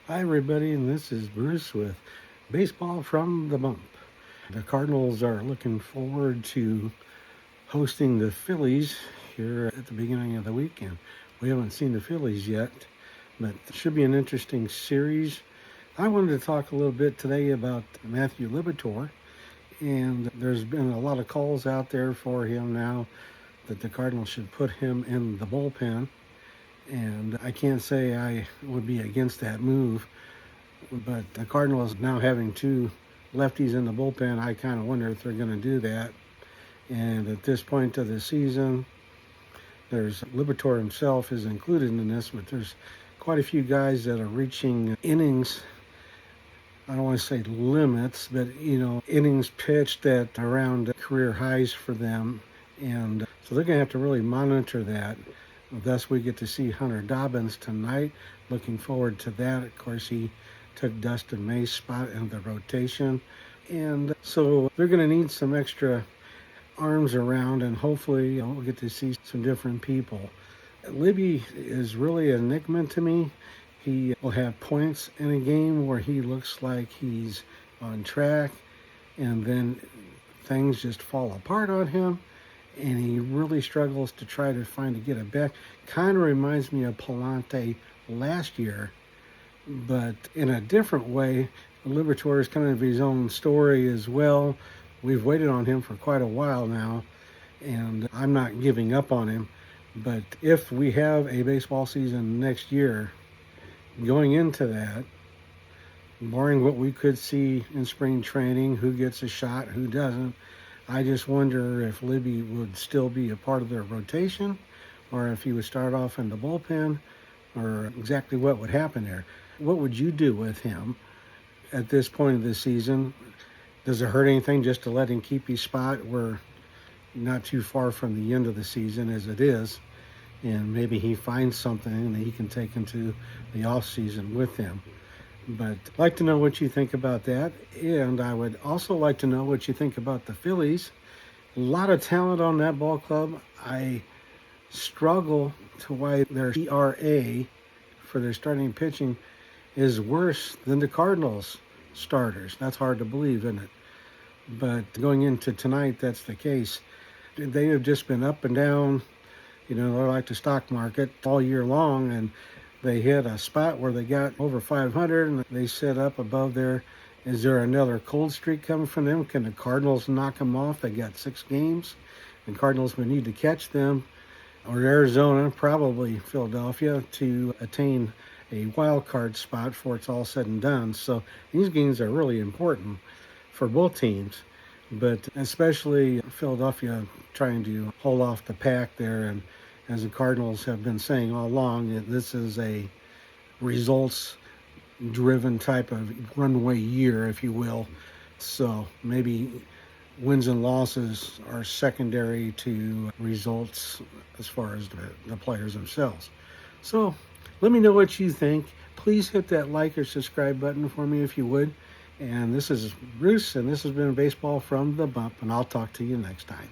Hi, everybody, and this is Bruce with Baseball from the Bump. The Cardinals are looking forward to hosting the Phillies here at the beginning of the weekend. We haven't seen the Phillies yet, but it should be an interesting series. I wanted to talk a little bit today about Matthew Liberatore, and there's been a lot of calls out there for him now that the Cardinals should put him in the bullpen. And I can't say I would be against that move, but the Cardinals now having two lefties in the bullpen, I kind of wonder if they're going to do that. And at this point of the season, there's Liberatore himself is included in this, but there's quite a few guys that are reaching innings. I don't want to say limits, but innings pitched at around career highs for them, and so they're going to have to really monitor that. Thus, we get to see Hunter Dobbins tonight. Looking forward to that. Of course, he took Dustin May's spot in the rotation. And so they're going to need some extra arms around, and hopefully we'll get to see some different people. Libby is really an enigma to me. He will have points in a game where he looks like he's on track, and then things just fall apart on him. And he really struggles to try to get it back. Kind of reminds me of Palante last year, but in a different way. Liberatore is kind of his own story as well. We've waited on him for quite a while now, and I'm not giving up on him. But if we have a baseball season next year, going into that, barring what we could see in spring training, who gets a shot, who doesn't, I just wonder if Libby would still be a part of their rotation, or if he would start off in the bullpen, or exactly what would happen there. What would you do with him at this point of the season? Does it hurt anything just to let him keep his spot? We're not too far from the end of the season as it is, and maybe he finds something that he can take into the off season with him. But I'd like to know what you think about that. And I would also like to know what you think about the Phillies. A lot of talent on that ball club. I struggle to why their ERA for their starting pitching is worse than the Cardinals starters. That's hard to believe, isn't it? But going into tonight, that's the case. They have just been up and down. They're like the stock market all year long, and they hit a spot where they got over 500, and they set up above there. Is there another cold streak coming from them? Can the Cardinals knock them off? They got 6 games. The Cardinals would need to catch them, or Arizona, probably Philadelphia, to attain a wild card spot before it's all said and done. So these games are really important for both teams, but especially Philadelphia trying to hold off the pack there. And as the Cardinals have been saying all along, this is a results-driven type of runway year, if you will. So maybe wins and losses are secondary to results as far as the players themselves. So let me know what you think. Please hit that like or subscribe button for me if you would. And this is Bruce, and this has been Baseball from the Bump, and I'll talk to you next time.